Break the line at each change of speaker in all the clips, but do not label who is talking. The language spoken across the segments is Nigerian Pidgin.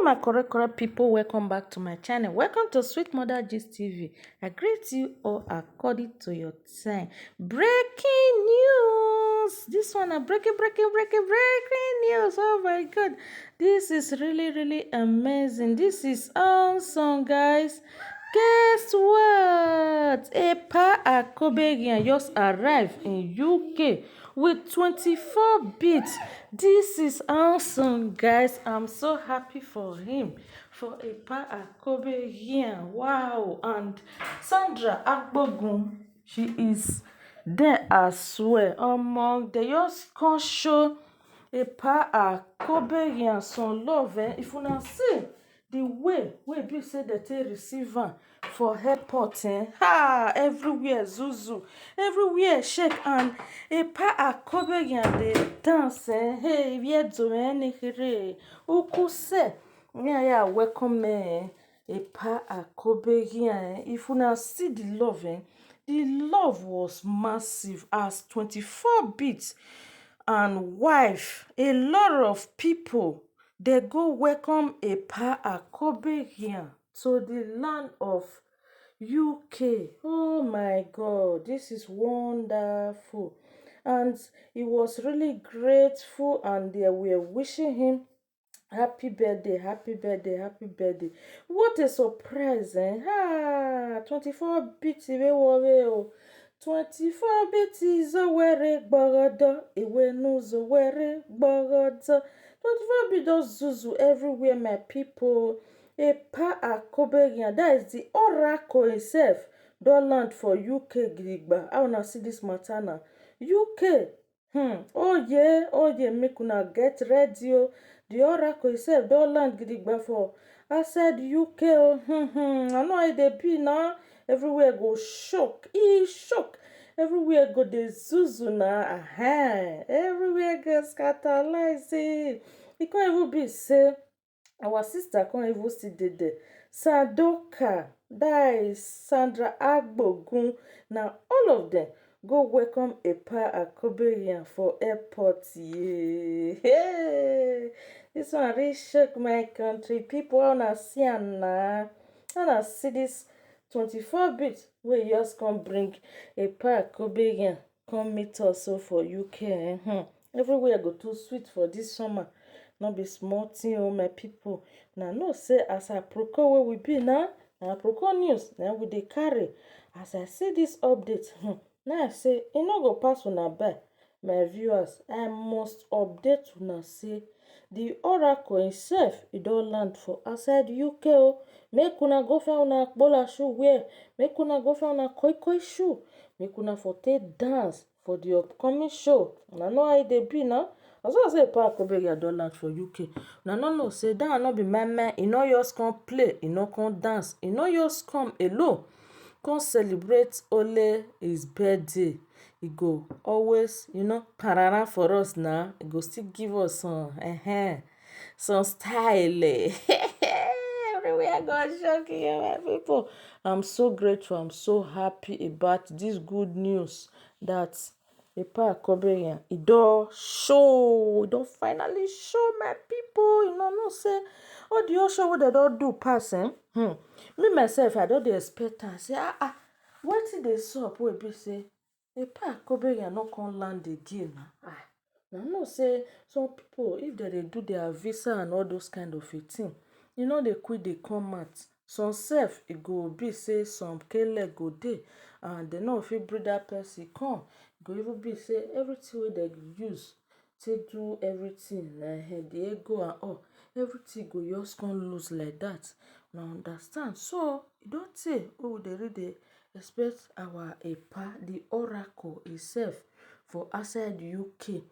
my correct people, welcome back to my channel. Welcome to Sweet Mother Gist TV. I greet you all according to your time. Breaking news. This one, breaking news. Oh my God, this is really amazing. This is awesome, guys. Guess what? Akobe just arrived in UK with 24 bits. This is awesome, guys. I'm so happy for him, for Akobe. Wow. And Sandra Agbogun, she is there as well. Among they just can't show Akobe some love. If you now see the way be say that they receive am for airport, everywhere zuzu, everywhere shake, and Akobe dey dance, hey, where do any here uku say yeah, welcome Akobe. If you now see the love was massive as 24 bits and wife, a lot of people, they go welcome Akobe here to the land of UK. Oh my God, this is wonderful. And he was really grateful, and they were wishing him happy birthday, happy birthday, happy birthday. What a surprise, eh? 24 bits, 24 bits were gbagada, iwe nuzo were gbagada. 24 bits just zuzu everywhere, my people. Akobe, that is the oracle itself. Don't land for UK Grigba. I wanna see this matter now. UK. Oh yeah, make una get ready. The oracle itself don't land Grigba for. I said UK. I know how they be now. Everywhere go shock. Shock. Everywhere go the zuzu na. Everywhere go scatterlize. It can't even be say our sister can't even see the Sadoka, that is Sandra Agbogun. Now all of them go welcome Akobe for airport. Yeah. Hey, this one really shook my country. People wanna see am na. Wanna see this 24 bits wey just come bring Akobe come meet us so for UK. Everywhere go too sweet for this summer. No be small thing, oh my people. Now no say as aproko where we be now, na aproko news now we dey carry. As I see this update, now I say e no go pass una by. My viewers, I must update una say the oracle itself e don land for outside UK. Make una go find una akpola shoe wear, make una go find una koi shoe, make una for take dance for the upcoming show. Una know how e dey be now. As well as say Akobe don land for UK. Now no say that no be man. E no just come play, e no come dance, e no just come alone. Come celebrate only his birthday. He go always, parara for us now. He go still give us some style. Everywhere go shock you, my people. I'm so grateful. I'm so happy about this good news that Akobe, it don show, it don finally show, my people. No say all the show wey dem don do pass, me myself, I don dey expect am say wetin dey sup wey be say Akobe no come land again na. Know say some people, if dem dey do their visa and all those kind of a thing, dey quick dey come out. Some sef e go be say some kele go dey and dem no fit bring that person come. Go even be say everything wey dem use take do everything, the ego and all, everything go just come loose like that. Now understand? So e don tey wey we dey really expect our the oracle itself for outside UK.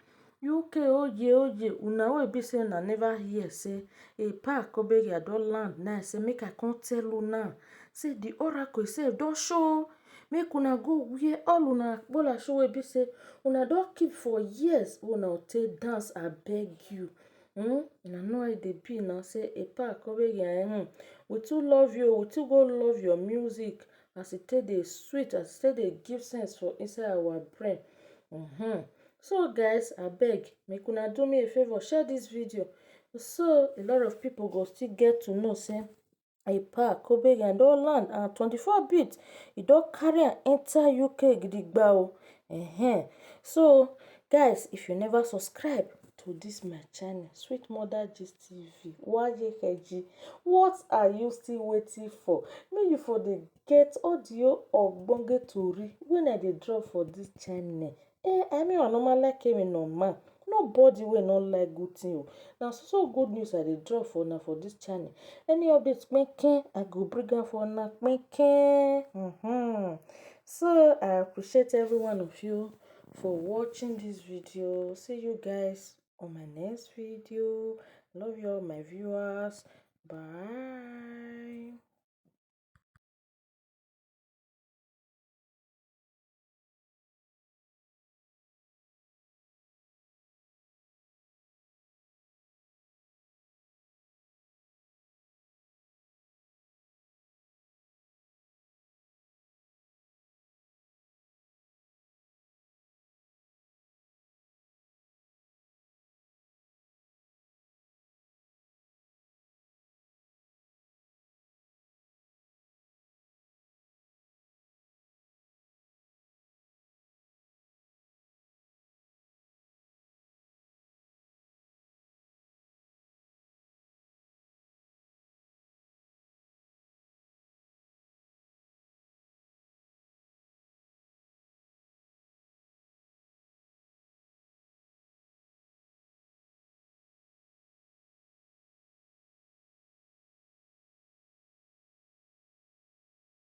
Oye, una wey be say una never hear say Akobe don land. Now say make I come tell una say the oracle itself don show. Make una go wear all una akpola show wey be say una don keep for years. Una take dance, I beg you. Una know how e dey be now. Say Akobe, we too love you. We too go love your music as it take dey sweet, as it take dey give sense for inside our brain. So guys, I beg, make una do me a favor, share this video, So a lot of people go still get to know say Ipa Akobe don land and 24 bit e don carry am enter UK gidigba o. So guys, if you never subscribe to this my channel Sweet Mother Gist TV, wayekeji, what are you still waiting for? Make you for dey get audio ogbonge tori when I dey drop for this channel. I mean I normally like me normal. Nobody wey no like good thing o. Na so good news I dey drop for una for this channel. Any update kpenken I go bring am for una kpenken. So I appreciate every one of you for watching this video. See you guys on my next video. Love you all my viewers. Bye.